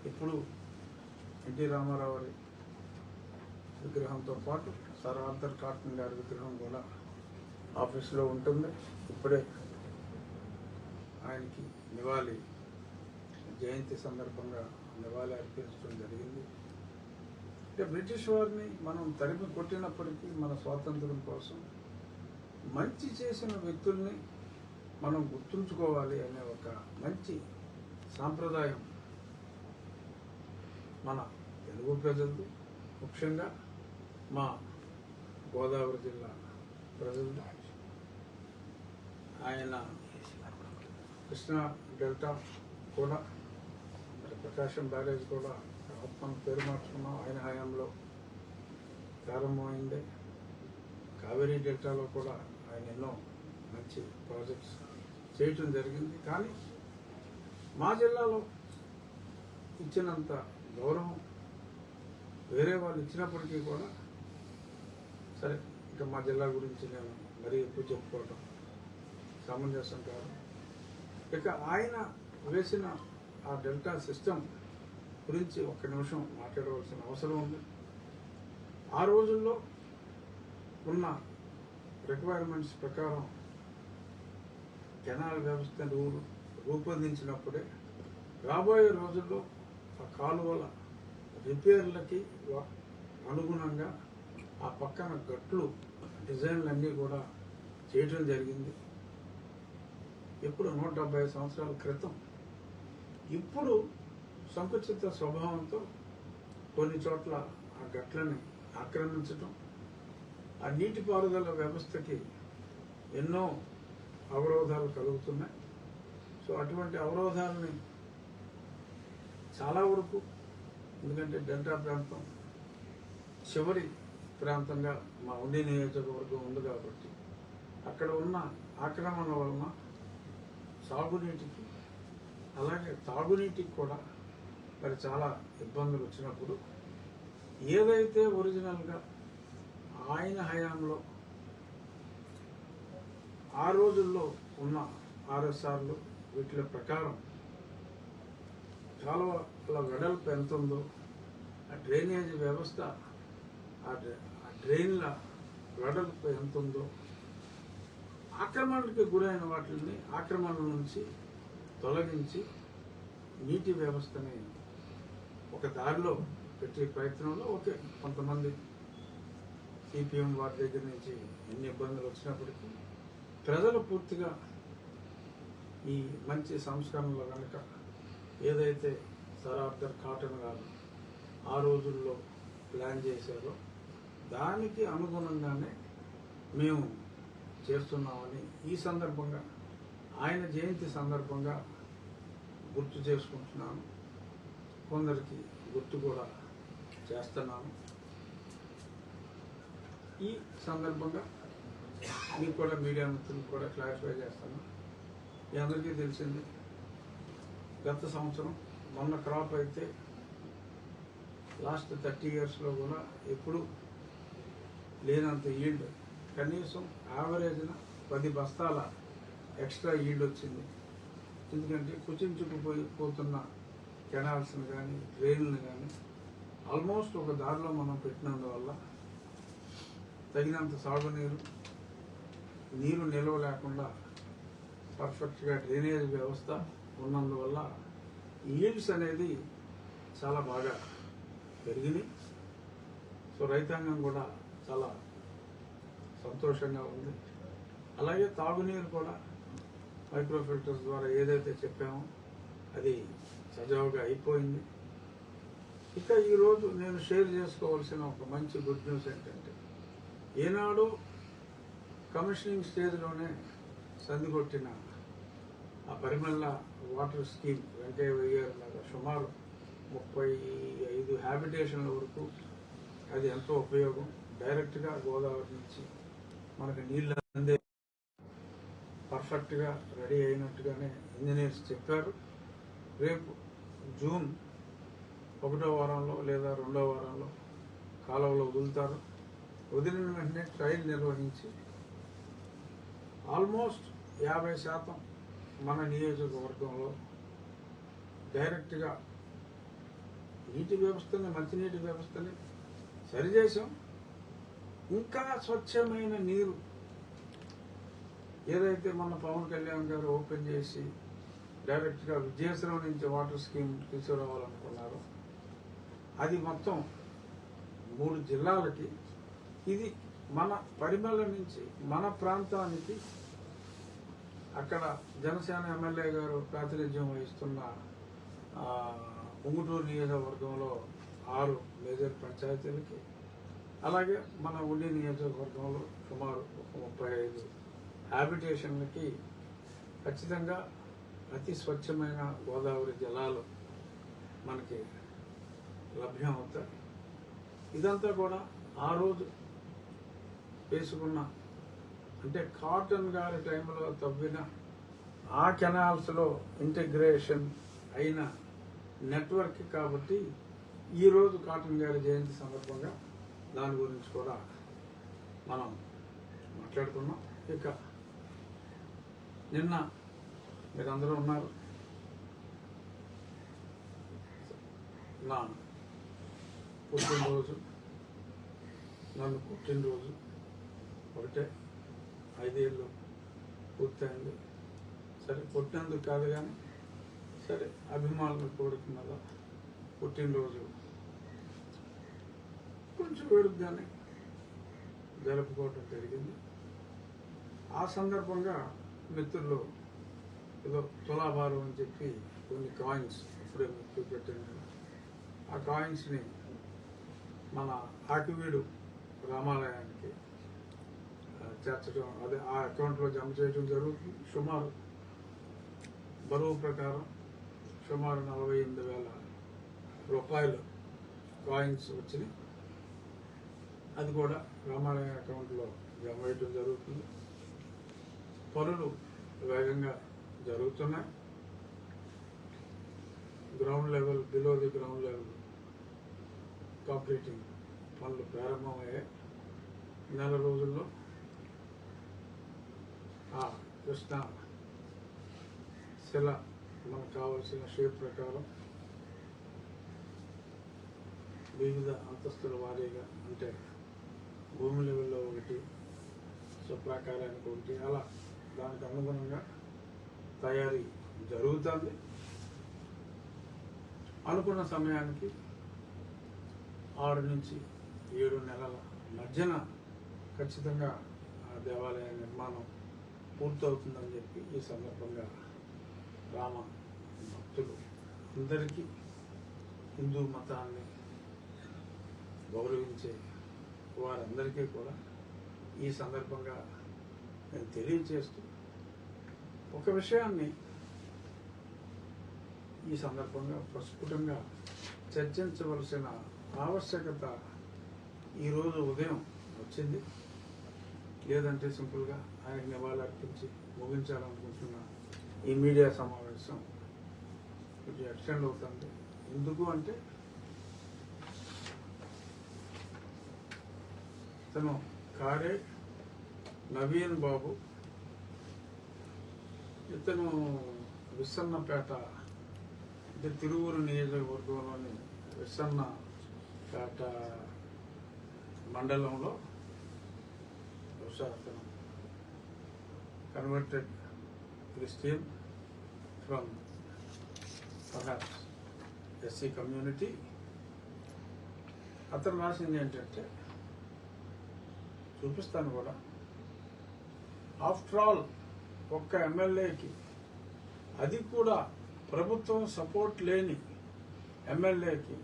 ఇప్పుడు ఎన్టీ రామారావు గారి విగ్రహంతో పాటు సర్ ఆర్థర్ కాటన్ గారి విగ్రహం కూడా ఆఫీస్లో ఉంటుంది. ఇప్పుడే ఆయనకి నివాళి జయంతి సందర్భంగా నివాళి అర్పించడం జరిగింది. అంటే బ్రిటిష్ వారిని మనం తరిమి కొట్టినప్పటికీ మన స్వాతంత్రం కోసం మంచి చేసిన వ్యక్తుల్ని మనం గుర్తుంచుకోవాలి అనే ఒక మంచి సాంప్రదాయం మన తెలుగు ప్రజలది, ముఖ్యంగా మా గోదావరి జిల్లా ప్రజలది. ఆయన కృష్ణా డెల్టా కూడా, మరి ప్రకాశం బ్యారేజ్ కూడా మనం పేరు మార్చుకున్నాం, ఆయన హయాంలో ప్రారంభమైందే. కావేరీ డెల్టాలో కూడా ఆయన ఎన్నో మంచి ప్రాజెక్ట్స్ చేయటం జరిగింది. కానీ మా జిల్లాలో ఇచ్చినంత గౌరవం వేరే వాళ్ళు ఇచ్చినప్పటికీ కూడా, సరే ఇంకా మా జిల్లా గురించి నేను మరీ ఎక్కువ చెప్పుకోవటం సమంజసం కాదు. ఇక ఆయన వేసిన ఆ డెల్టా సిస్టమ్ గురించి ఒక్క నిమిషం మాట్లాడవలసిన అవసరం ఉంది. ఆ రోజుల్లో ఉన్న రిక్వైర్మెంట్స్ ప్రకారం కెనాల్ వ్యవస్థను రూపొందించినప్పుడే రాబోయే రోజుల్లో ఆ కాలువల రిపేర్లకి అనుగుణంగా ఆ పక్కన గట్లు డిజైన్లన్నీ కూడా చేయటం జరిగింది. ఇప్పుడు 170 సంవత్సరాల క్రితం. ఇప్పుడు సంకుచిత స్వభావంతో కొన్ని చోట్ల ఆ గట్లని ఆక్రమించటం, ఆ నీటిపారుదల వ్యవస్థకి ఎన్నో అవరోధాలు కలుగుతున్నాయి. సో అటువంటి అవరోధాలని చాలా వరకు, ఎందుకంటే డెల్టా ప్రాంతం చివరి ప్రాంతంగా మా ఉండి నియోజకవర్గం ఉంది కాబట్టి అక్కడ ఉన్న ఆక్రమణ వలన సాగునీటికి అలాగే తాగునీటికి కూడా మరి చాలా ఇబ్బందులు వచ్చినప్పుడు ఏదైతే ఒరిజినల్గా ఆయన హయాంలో ఆ రోజుల్లో ఉన్న ఆర్ఎస్ఆర్లు వీటి ప్రకారం కాలువల వెడల్పు ఎంత ఉందో, ఆ డ్రైనేజ్ వ్యవస్థ, ఆ డ్రైన్ల వెడల్పు ఎంత ఉందో, ఆక్రమణకి గురైన వాటిని ఆక్రమణ నుంచి తొలగించి నీటి వ్యవస్థని ఒక దారిలో పెట్టే ప్రయత్నంలో ఓకే కొంతమంది సిపిఎం వారి దగ్గర నుంచి ఎన్ని ఇబ్బందులు వచ్చినప్పటికీ ప్రజలు పూర్తిగా ఈ మంచి సంస్కరణలు కనుక ఏదైతే సర్ ఆర్థర్ కాటన్ గారు ఆ రోజుల్లో ప్లాన్ చేశారో దానికి అనుగుణంగానే మేము చేస్తున్నామని ఈ సందర్భంగా ఆయన జయంతి సందర్భంగా గుర్తు చేసుకుంటున్నాను. కొందరికి గుర్తు కూడా చేస్తున్నాను. ఈ సందర్భంగా మీకు కూడా మీడియా మిత్రులకు కూడా క్లారిఫై చేస్తాను. మీ అందరికీ తెలిసింది, గత సంవత్సరం మొన్న క్రాప్ అయితే లాస్ట్ 30 yearsలో కూడా ఎప్పుడు లేనంత ఈల్డ్, కనీసం యావరేజ్న 10 బస్తాల ఎక్స్ట్రా ఈల్డ్ వచ్చింది. ఎందుకంటే కుచించుకుపోతున్న కెనాల్స్ని కానీ డ్రైన్లు కానీ ఆల్మోస్ట్ ఒక దారిలో మనం పెట్టినందువల్ల తగినంత సాగునీరు, నీరు నిల్వ లేకుండా పర్ఫెక్ట్గా డ్రైనేజ్ వ్యవస్థ ఉన్నందువల్ల ఈల్డ్స్ అనేది చాలా బాగా పెరిగినాయి. సో రైతాంగం కూడా చాలా సంతోషంగా ఉంది. అలాగే తాగునీరు కూడా మైక్రో ఫిల్టర్స్ ద్వారా ఏదైతే చెప్పామో అది సజావుగా అయిపోయింది. ఇక ఈరోజు నేను షేర్ చేసుకోవాల్సిన ఒక మంచి గుడ్ న్యూస్ ఏంటంటే, ఏనాడు కమిషనింగ్ స్టేజ్లోనే సంధికొట్టిన ఆ పరిమళ వాటర్ స్కీమ్ వెంకయ్య గారి లాగా సుమారు 35 హ్యాబిటేషన్ల వరకు అది ఎంతో ఉపయోగం. డైరెక్ట్గా గోదావరి నుంచి మనకు నీళ్ళు అందే పర్ఫెక్ట్గా రెడీ అయినట్టుగానే ఇంజనీర్స్ చెప్పారు. రేపు జూన్ 1వ వారంలో లేదా 2వ వారంలో కాలువలో వదులుతారు. వదిలిన వెంటనే ట్రయల్ నిర్వహించి ఆల్మోస్ట్ 50% మన నియోజకవర్గంలో డైరెక్ట్గా నీటి వ్యవస్థని, మంచినీటి వ్యవస్థని సరిచేసాం. ఇంకా స్వచ్ఛమైన నీరు ఏదైతే మన పవన్ కళ్యాణ్ గారు ఓపెన్ చేసి డైరెక్ట్గా విజయశ్రవం నుంచి వాటర్ స్కీమ్ తీసుకురావాలనుకున్నారు, అది మొత్తం 3 జిల్లాలకి, ఇది మన పరిమళ నుంచి మన ప్రాంతానికి, అక్కడ జనసేన ఎమ్మెల్యే గారు ప్రాతినిధ్యం వహిస్తున్న ఉంగుటూరు నియోజకవర్గంలో 6 మేజర్ పంచాయతీలకి, అలాగే మన ఉండి నియోజకవర్గంలో సుమారు 35 హ్యాబిటేషన్లకి ఖచ్చితంగా అతి స్వచ్ఛమైన గోదావరి జలాలు మనకి లభ్యం అవుతాయి. ఇదంతా కూడా ఆ రోజు వేసుకున్న, అంటే కాటన్ గారి టైంలో తవ్విన ఆ కెనాల్స్లో ఇంటిగ్రేషన్ అయిన నెట్వర్క్ కాబట్టి ఈరోజు కాటన్ గారి జయంతి సందర్భంగా దాని గురించి కూడా మనం మాట్లాడుకున్నాం. ఇక నిన్న మీరందరూ ఉన్నారు, నా పుట్టినరోజు, నన్ను పుట్టినరోజు ఒకటే 5 ఏళ్ళు పూర్తయింది. సరే పుట్టినందుకు కాదు కానీ సరే అభిమానుల కోరిక మీద పుట్టినరోజు కొంచెం వేడుకగానే జరుపుకోవటం జరిగింది. ఆ సందర్భంగా మిత్రులు ఏదో తులాభారం అని చెప్పి కొన్ని కాయిన్స్ ఇప్పుడే మీకు పెట్టాను. ఆ కాయిన్స్ని మన ఆకివీడు రామాలయానికి చేర్చడం, అదే ఆ అకౌంట్లో జమ చేయడం జరుగుతుంది. సుమారు బరువు ప్రకారం సుమారు 48,000 రూపాయలు కాయిన్స్ వచ్చినాయి. అది కూడా రామాలయ అకౌంట్లో జమ చేయడం జరుగుతుంది. పనులు వేగంగా జరుగుతున్నాయి. Ground level, below the ground level concreting పనులు ప్రారంభమయ్యాయి. నెల రోజుల్లో ఆ కృష్ణ శిల మనకు కావాల్సిన షేప్ ప్రకారం వివిధ అంతస్తుల వారీగా, అంటే భూమి లెవెల్లో ఒకటి, స్వప్రాకారానికి ఒకటి, అలా దానికి అనుగుణంగా తయారీ జరుగుతుంది. అనుకున్న సమయానికి 6 నుంచి 7 నెలల మధ్యన ఖచ్చితంగా ఆ దేవాలయ నిర్మాణం పూర్తవుతుందని చెప్పి ఈ సందర్భంగా రామ భక్తులు అందరికీ, హిందూ మతాన్ని గౌరవించే వారందరికీ కూడా ఈ సందర్భంగా నేను తెలియజేస్తూ ఒక విషయాన్ని ఈ సందర్భంగా ప్రస్ఫుటంగా చర్చించవలసిన ఆవశ్యకత ఈరోజు ఉదయం వచ్చింది. లేదంటే సింపుల్గా ఆయనకు నివాళులు అర్పించి ముగించాలనుకుంటున్న ఈ మీడియా సమావేశం కొంచెం ఎక్స్టెండ్ అవుతుంది. ఎందుకు అంటే తను కారే నవీన్ బాబు, ఇతను విస్సన్నపేట, అంటే తిరువూరు నియోజకవర్గంలోని విస్సన్నపేట మండలంలో అతను converted Christian from perhaps SC community. అతను రాసింది ఏంటంటే, చూపిస్తాను కూడా, ఆఫ్టర్ ఆల్ ఒక్క ఎమ్మెల్యేకి, అది కూడా ప్రభుత్వం సపోర్ట్ లేని ఎమ్మెల్యేకి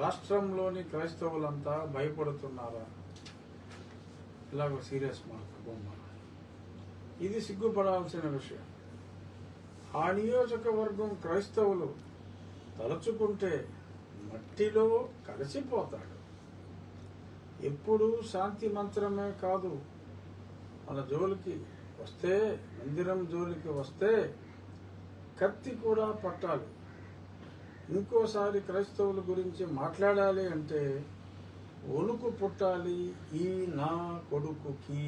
రాష్ట్రంలోని క్రైస్తవులంతా భయపడుతున్నారా? ఇలాగ సీరియస్ మార్క్ బొమ్మ. ఇది సిగ్గుపడాల్సిన విషయం. ఆ నియోజకవర్గం క్రైస్తవులు తలుచుకుంటే మట్టిలో కలిసిపోతాడు. ఎప్పుడు శాంతి మంత్రమే కాదు, మన జోలికి వస్తే, మందిరం జోలికి వస్తే కత్తి కూడా పట్టాలి. ఇంకోసారి క్రైస్తవుల గురించి మాట్లాడాలి అంటే వణుకు పుట్టాలి. ఈ నా కొడుకుకి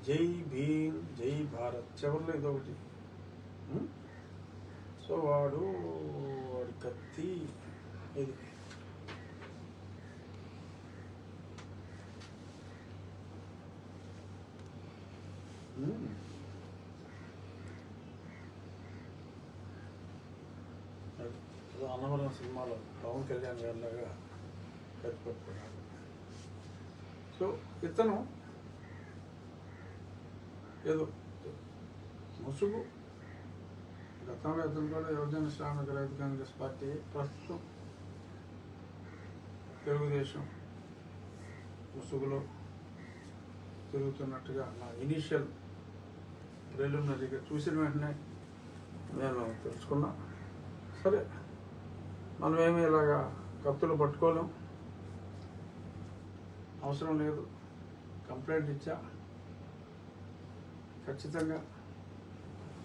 జై భీమ్ జై భారత్, చివరిలో ఇదొకటి. సో వాడి కత్తి ఇది అన్నవరం సినిమాలో పవన్ కళ్యాణ్ గారిలాగా కట్టుపట్టుకున్నాడు. సో ఇతను ఏదో ముసుగు గతంలో ఇతను కూడా యువజన శ్రామిక రైతు కాంగ్రెస్ పార్టీ, ప్రస్తుతం తెలుగుదేశం ముసుగులో తిరుగుతున్నట్టుగా నా ఇనీషియల్ ప్రిలిమినరీగా చూసిన వెంటనే నేను తెలుసుకున్నా. సరే, మనమేమి ఇలాగా కత్తులు పట్టుకోలేం, అవసరం లేదు. కంప్లైంట్ ఇచ్చా, ఖచ్చితంగా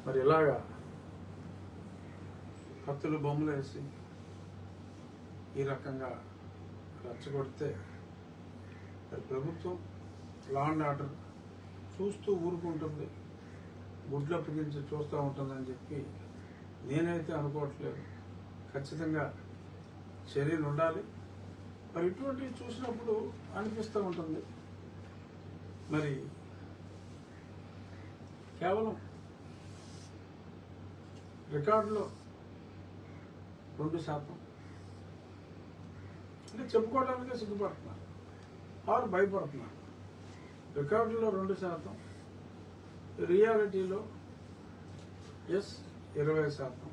మరి ఇలాగా కత్తులు బొమ్మలు వేసి ఈ రకంగా రెచ్చగొడితే మరి ప్రభుత్వం లా అండ్ ఆర్డర్ చూస్తూ ఊరుకుంటుంది, గుడ్లు అప్పగించి చూస్తూ ఉంటుందని చెప్పి నేనైతే అనుకోవట్లేదు. ఖచ్చితంగా చర్యలు ఉండాలి. మరి ఇటువంటివి చూసినప్పుడు అనిపిస్తూ ఉంటుంది, మరి కేవలం రికార్డులో 2% అంటే చెప్పుకోవడానికే సిగ్గుపడుతున్నారు ఆరు భయపడుతున్నారు. రికార్డులో 2%, రియాలిటీలో 20%.